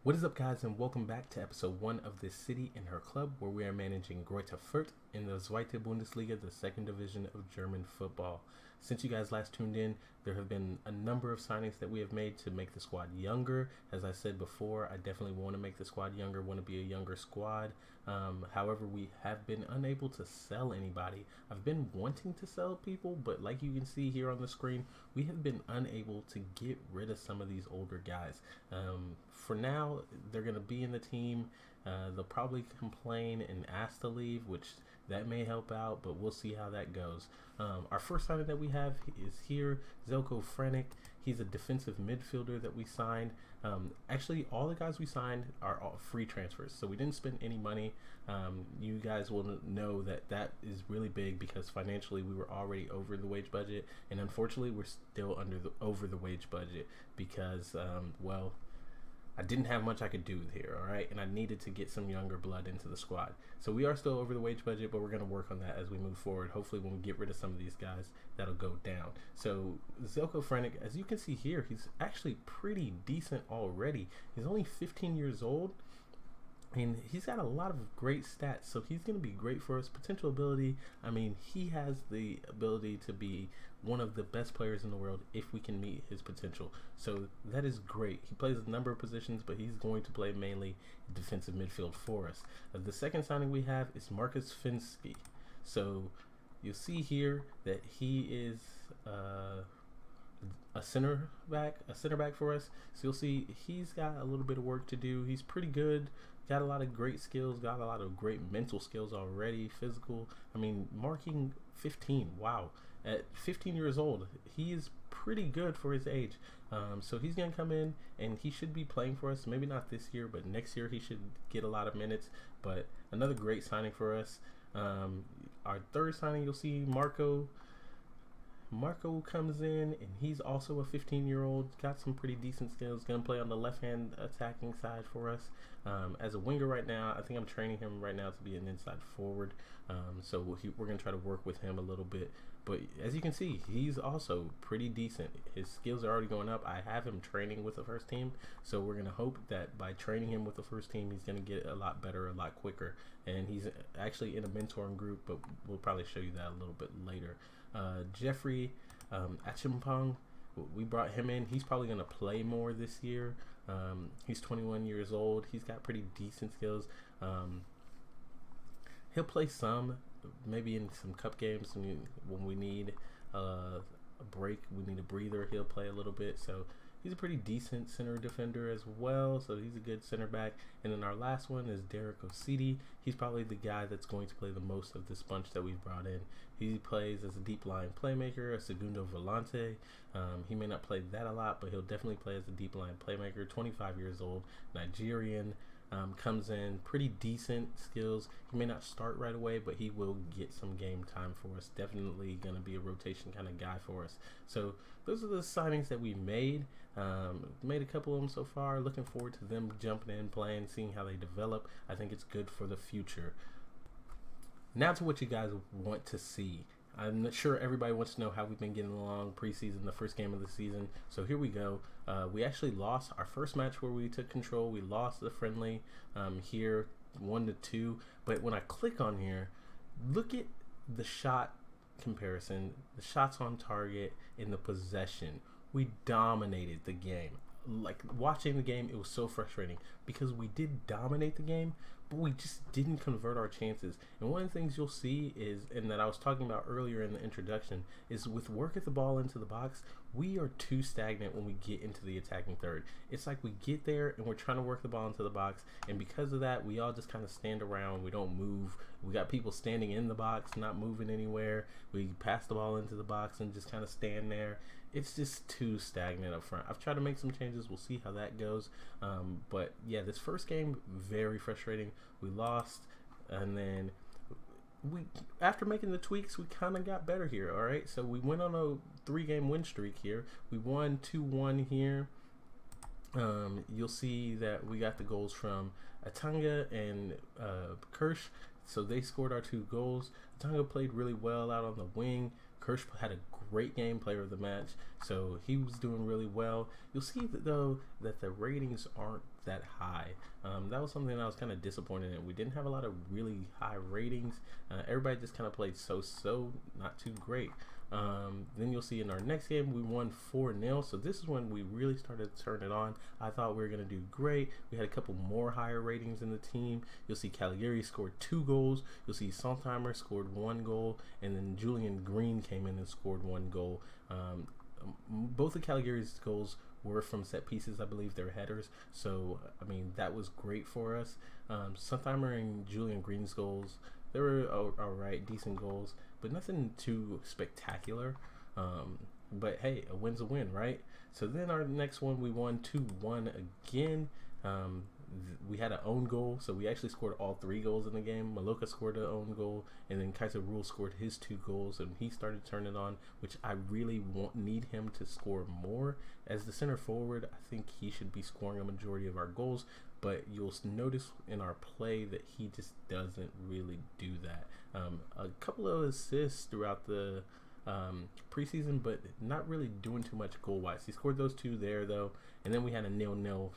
What is up, guys, and welcome back to episode 1 of this City and Her Club, where we are managing Greuther Fürth in the Zweite Bundesliga, the second division of German football. Since you guys last tuned in, there have been a number of signings that we have made to make the squad younger. As I said before, I definitely want to make the squad younger, want to be a younger squad. However, we have been unable to sell anybody. I've been wanting to sell people, but like you can see here on the screen, we have been unable to get rid of some of these older guys. For now, they're going to be in the team. They'll probably complain and ask to leave, which that may help out, but we'll see how that goes. Our first signing that we have is here, Greuther Fürth. He's a defensive midfielder that we signed. Actually, all the guys we signed are all free transfers, so we didn't spend any money. You guys will know that that is really big because financially we were already over the wage budget, and unfortunately we're still over the wage budget because, well, I didn't have much I could do here, all right? And I needed to get some younger blood into the squad. So we are still over the wage budget, but we're going to work on that as we move forward. Hopefully when we get rid of some of these guys, that'll go down. So Greuther Fürth, as you can see here, he's actually pretty decent already. He's only 15 years old. And he's got a lot of great stats, so he's going to be great for us. Potential ability, I mean, he has the ability to be one of the best players in the world if we can meet his potential. So that is great. He plays a number of positions, but he's going to play mainly defensive midfield for us. The second signing we have is Marcus Finsky. So you'll see here that he is a center back for us. So you'll see he's got a little bit of work to do. He's pretty good. Got a lot of great skills, got a lot of great mental skills already, physical. I mean, marking 15, wow. At 15 years old, he is pretty good for his age. So he's going to come in, and he should be playing for us. Maybe not this year, but next year he should get a lot of minutes. But another great signing for us. Our third signing, you'll see Marco comes in, and he's also a 15-year-old, got some pretty decent skills, gonna play on the left-hand attacking side for us. As a winger right now, I think I'm training him right now to be an inside forward, so we're gonna try to work with him a little bit. But as you can see, he's also pretty decent. His skills are already going up. I have him training with the first team, so we're gonna hope that by training him with the first team, he's gonna get a lot better, a lot quicker. And he's actually in a mentoring group, but we'll probably show you that a little bit later. Jeffrey Achimpong, we brought him in. He's probably going to play more this year. He's 21 years old. He's got pretty decent skills. He'll play some, maybe in some cup games when we need a break, we need a breather, he'll play a little bit. So he's a pretty decent center defender as well, so he's a good center back. And then our last one is Derek Osidi. He's probably the guy that's going to play the most of this bunch that we've brought in. He plays as a deep line playmaker, a segundo volante. He may not play that a lot, but he'll definitely play as a deep line playmaker. 25 years old, Nigerian. Comes in pretty decent skills. He may not start right away, but he will get some game time for us. Definitely going to be a rotation kind of guy for us. So those are the signings that we made. Made a couple of them so far. Looking forward to them jumping in, playing, seeing how they develop. I think it's good for the future. Now to what you guys want to see. I'm not sure everybody wants to know how we've been getting along preseason, the first game of the season. So here we go. We actually lost our first match where we took control. We lost the friendly here 1-2. But when I click on here, look at the shot comparison, the shots on target, and the possession. We dominated the game. Like, watching the game, it was so frustrating because we did dominate the game, but we just didn't convert our chances. And one of the things you'll see is, and that I was talking about earlier in the introduction, is with work at the ball into the box, we are too stagnant when we get into the attacking third. It's like we get there and we're trying to work the ball into the box, and because of that, we all just kind of stand around. We don't move. We got people standing in the box, not moving anywhere. We pass the ball into the box and just kind of stand there. It's just too stagnant up front. I've tried to make some changes. We'll see how that goes. But yeah, this first game, very frustrating. We lost, and then after making the tweaks, we kind of got better here. All right, so we went on a 3-game win streak here. We won 2-1 here. You'll see that we got the goals from Atanga and Kirsch. So they scored our 2 goals. Atanga played really well out on the wing. Kirsch had a great game, player of the match. So he was doing really well. You'll see that though that the ratings aren't that high. That was something I was kind of disappointed in. We didn't have a lot of really high ratings. Everybody just kind of played so, not too great. Then you'll see in our next game we won 4-0. So this is when we really started to turn it on. I thought we were going to do great. We had a couple more higher ratings in the team. You'll see Caligari scored 2 goals. You'll see Sontheimer scored 1 goal, and then Julian Green came in and scored 1 goal. Both of Caligari's goals were from set pieces. I believe they're headers. So I mean, that was great for us. Sontheimer and Julian Green's goals, they were all right, decent goals, but nothing too spectacular. But hey, a win's a win, right? So then our next one, we won 2-1 again. We had an own goal, so we actually scored all 3 goals in the game. Maloka scored an own goal, and then Kaiser Rule scored his 2 goals, and he started turning on, which I really need him to score more. As the center forward, I think he should be scoring a majority of our goals, but you'll notice in our play that he just doesn't really do that. A couple of assists throughout the preseason, but not really doing too much goal-wise. He scored those 2 there, though, and then we had a 0-0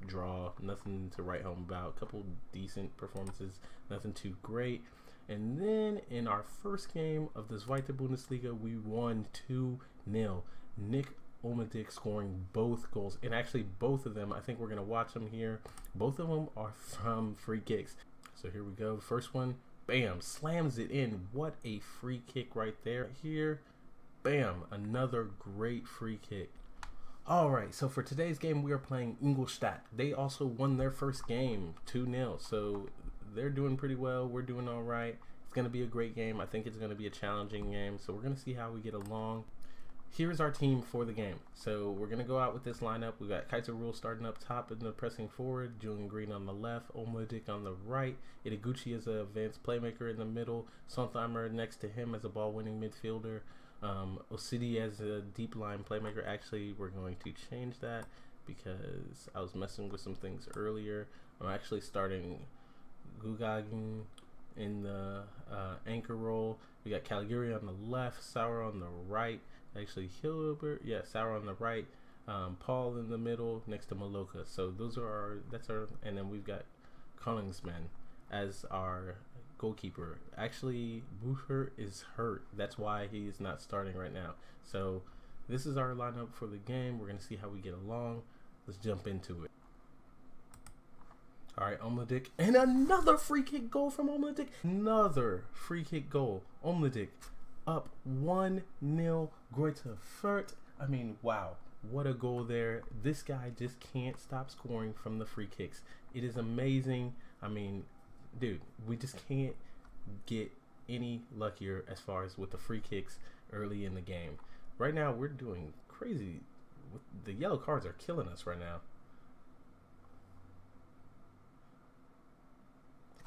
draw, nothing to write home about. A couple decent performances, nothing too great. And then in our first game of the Zweite Bundesliga, we won 2-0. Nick Olmedic scoring both goals, and actually both of them, I think we're going to watch them here. Both of them are from free kicks. So here we go. First one, bam, slams it in. What a free kick right there. Here, bam, another great free kick. Alright, so for today's game, we are playing Ingolstadt. They also won their first game, 2-0. So they're doing pretty well. We're doing all right. It's going to be a great game. I think it's going to be a challenging game. So we're going to see how we get along. Here's our team for the game. So we're going to go out with this lineup. We got Kaiser Rule starting up top and the pressing forward. Julian Green on the left. Olmedic on the right. Ideguchi as an advanced playmaker in the middle. Sontheimer next to him as a ball-winning midfielder. Osidi as a deep line playmaker. Actually, we're going to change that because I was messing with some things earlier. I'm actually starting Gugagin in the anchor role. We got Caligari on the left, Sauer on the right. Actually, Hilbert, yeah, Sauer on the right. Paul in the middle next to Maloka. So those are and then we've got Collingsman as our goalkeeper. Actually, Bucher is hurt. That's why he's not starting right now. So this is our lineup for the game. We're going to see how we get along. Let's jump into it. All right, Olmedic. And another free kick goal from Olmedic. Another free kick goal. Olmedic up 1-0. Greuther Fürth. I mean, wow. What a goal there. This guy just can't stop scoring from the free kicks. It is amazing. I mean, dude, we just can't get any luckier as far as with the free kicks early in the game. Right now, we're doing crazy. The yellow cards are killing us right now.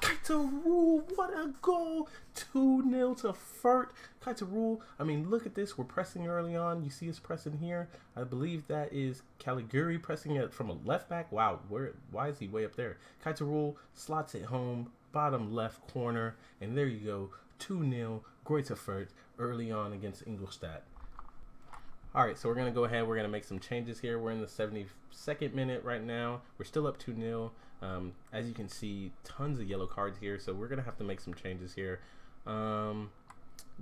Greuther Fürth, what a goal! 2-0 to Fürth. Greuther Fürth, I mean, look at this. We're pressing early on. You see us pressing here. I believe that is Caligari pressing it from a left back. Wow, why is he way up there? Greuther Fürth slots it home, bottom left corner, and there you go. 2-0, Greuther Fürth early on against Ingolstadt. All right, so we're going to go ahead. We're going to make some changes here. We're in the 72nd minute right now. We're still up 2-0. As you can see, tons of yellow cards here, so we're going to have to make some changes here.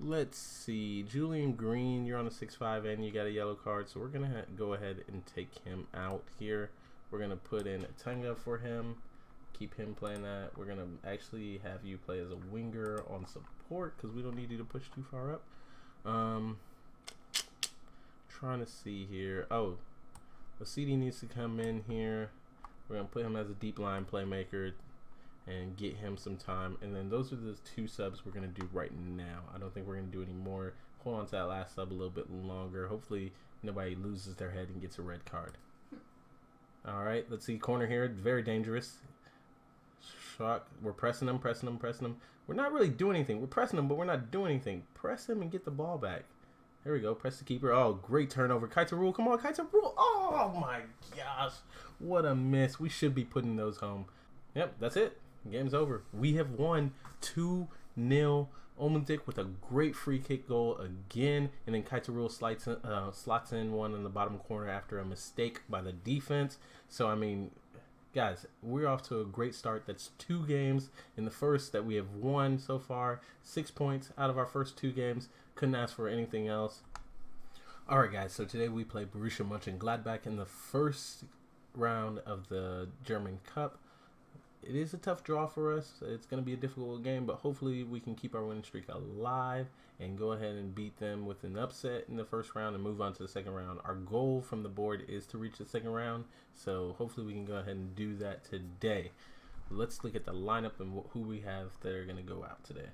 Let's see. Julian Green, you're on the 6-5, and you got a yellow card, so we're going to go ahead and take him out here. We're going to put in a Tunga for him. Keep him playing that. We're going to actually have you play as a winger on support because we don't need you to push too far up. Trying to see here. Oh, the CD needs to come in here. We're going to put him as a deep line playmaker and get him some time. And then those are the 2 subs we're going to do right now. I don't think we're going to do any more. Hold on to that last sub a little bit longer. Hopefully nobody loses their head and gets a red card. All right, let's see. Corner here. Very dangerous. Shock. We're pressing him, pressing him, pressing him. We're not really doing anything. We're pressing him, but we're not doing anything. Press him and get the ball back. There we go. Press the keeper. Oh, great turnover. Greuther Fürth. Come on, Greuther Fürth. Oh, my gosh. What a miss. We should be putting those home. Yep, that's it. Game's over. We have won 2-0 2-0. Omendick with a great free kick goal again, and then Kaitarul slots in one in the bottom corner after a mistake by the defense. So, I mean, guys, we're off to a great start. That's 2 games in the first that we have won so far. 6 points out of our first 2 games. Couldn't ask for anything else. Alright, guys, so today we play Borussia Mönchengladbach in the first round of the German Cup. It is a tough draw for us. It's going to be a difficult game, but hopefully we can keep our winning streak alive and go ahead and beat them with an upset in the first round and move on to the second round. Our goal from the board is to reach the second round, so hopefully we can go ahead and do that today. Let's look at the lineup and who we have that are going to go out today.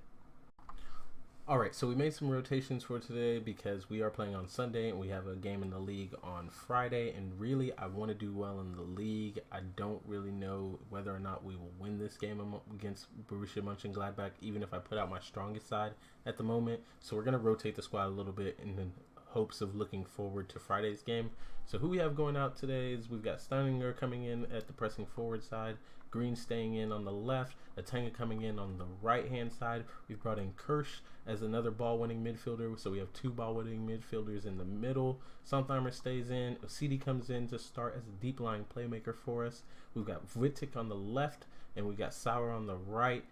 Alright, so we made some rotations for today because we are playing on Sunday and we have a game in the league on Friday, and really I want to do well in the league. I don't really know whether or not we will win this game against Borussia Mönchengladbach, even if I put out my strongest side at the moment. So we're going to rotate the squad a little bit in the hopes of looking forward to Friday's game. So who we have going out today is we've got Steininger coming in at the pressing forward side, Green staying in on the left, Atanga coming in on the right hand side. We've brought in Kirsch as another ball winning midfielder, so we have 2 ball winning midfielders in the middle. Sontheimer stays in, Osidi comes in to start as a deep lying playmaker for us. We've got Wittek on the left and we've got Sauer on the right.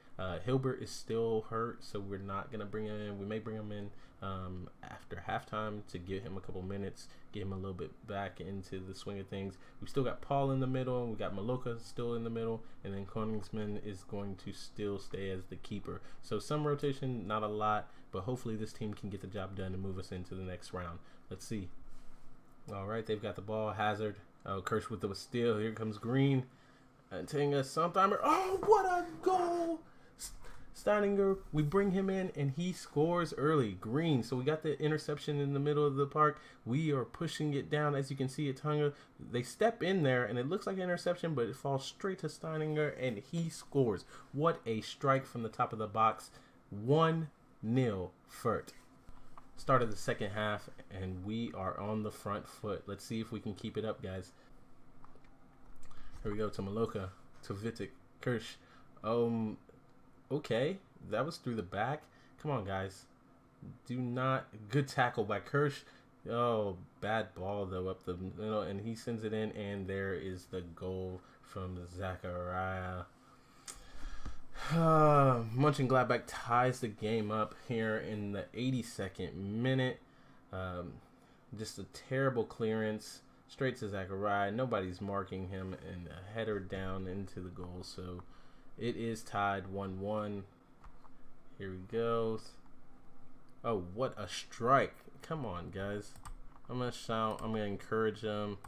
Hilbert is still hurt, so we're not going to bring him in. We may bring him in after halftime to give him a couple minutes, get him a little bit back into the swing of things. We've still got Paul in the middle, and we got Maloka still in the middle, and then Koningsman is going to still stay as the keeper. So some rotation, not a lot, but hopefully this team can get the job done and move us into the next round. Let's see. All right, they've got the ball. Hazard. Oh, Kirsch with the steal. Here comes Green. Tinga, Sontheimer. Oh, what a goal! Steininger, we bring him in and he scores early. Green, so we got the interception in the middle of the park. We are pushing it down. As you can see, Atanga, they step in there and it looks like an interception, but it falls straight to Steininger and he scores. What a strike from the top of the box. 1-0 Fürth. Start of the second half and we are on the front foot. Let's see if we can keep it up, guys. Here we go to Maloka, to Wittek, Kirsch. Okay, that was through the back. Come on, guys. Do not... Good tackle by Kirsch. Oh, bad ball, though, up the middle. And he sends it in, and there is the goal from Zachariah. Mönchengladbach ties the game up here in the 82nd minute. Just a terrible clearance. Straight to Zachariah. Nobody's marking him, and a header down into the goal, so... It is tied 1-1. Here he goes. Oh, what a strike. Come on, guys. I'm going to shout. I'm going to encourage him.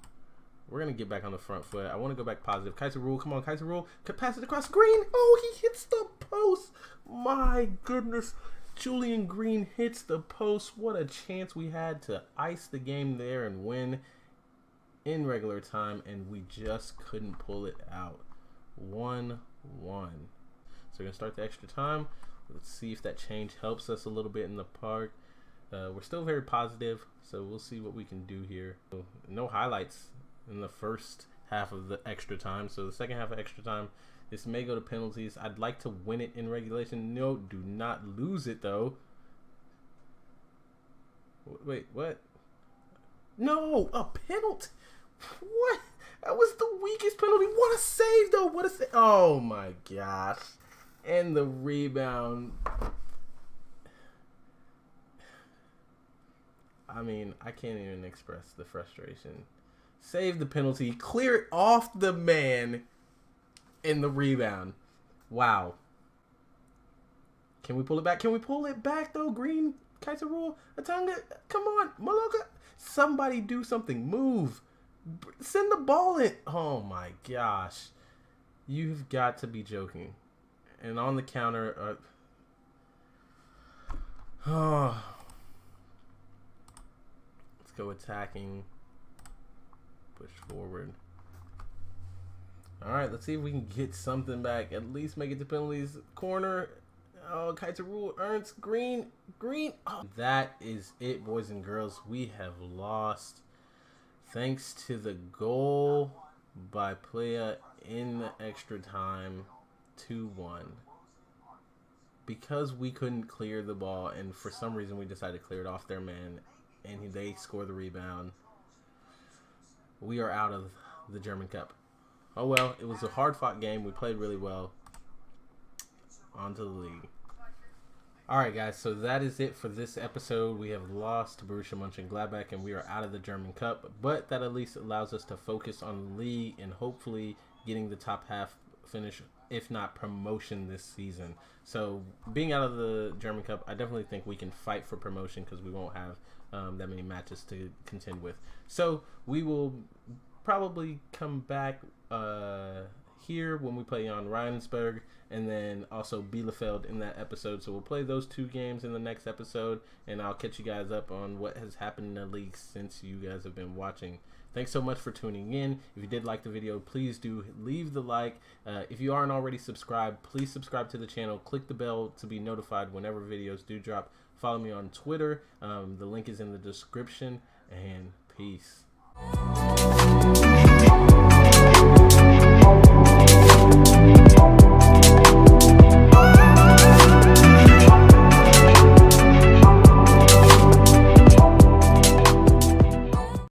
We're going to get back on the front foot. I want to go back positive. Kaitarul, come on, Kaitarul. Pass it across Green. Oh, he hits the post. My goodness. Julian Green hits the post. What a chance we had to ice the game there and win in regular time, and we just couldn't pull it out. 1-1. So we're going to start the extra time. Let's see if that change helps us a little bit in the park. We're still very positive, so we'll see what we can do here. So, no highlights in the first half of the extra time. So the second half of extra time, this may go to penalties. I'd like to win it in regulation. No, do not lose it, though. Wait, what? No, a penalty. What? That was the weakest penalty. What a save, though. What a save. Oh, my gosh. And the rebound. I mean, I can't even express the frustration. Save the penalty. Clear it off the man. In the rebound. Wow. Can we pull it back? Can we pull it back, though? Green, Kaitarul, Atanga. Come on. Maloka. Somebody do something. Move. Send the ball in. Oh my gosh. You've got to be joking. And on the counter. Let's go attacking. Push forward. Alright, let's see if we can get something back. At least make it to penalties. Corner. Oh, Kaitarul, Ernst, Green. Oh, that is it, boys and girls. We have lost. Thanks to the goal by Playa in the extra time, 2-1. because we couldn't clear the ball, and for some reason we decided to clear it off their man, and they score the rebound, we are out of the German Cup. Oh well, it was a hard-fought game. We played really well. On to the league. Alright guys, so that is it for this episode. We have lost to Borussia Mönchengladbach and we are out of the German Cup, but that at least allows us to focus on the league and hopefully getting the top half finish, if not promotion this season. So being out of the German Cup, I definitely think we can fight for promotion because we won't have that many matches to contend with. So we will probably come back here when we play on Rheinsberg and then also Bielefeld in that episode. So we'll play those 2 games in the next episode, and I'll catch you guys up on what has happened in the league since you guys have been watching. Thanks so much for tuning in. If you did like the video, please do leave the like. If you aren't already subscribed, please subscribe to the channel. Click the bell to be notified whenever videos do drop. Follow me on Twitter. The link is in the description, and peace.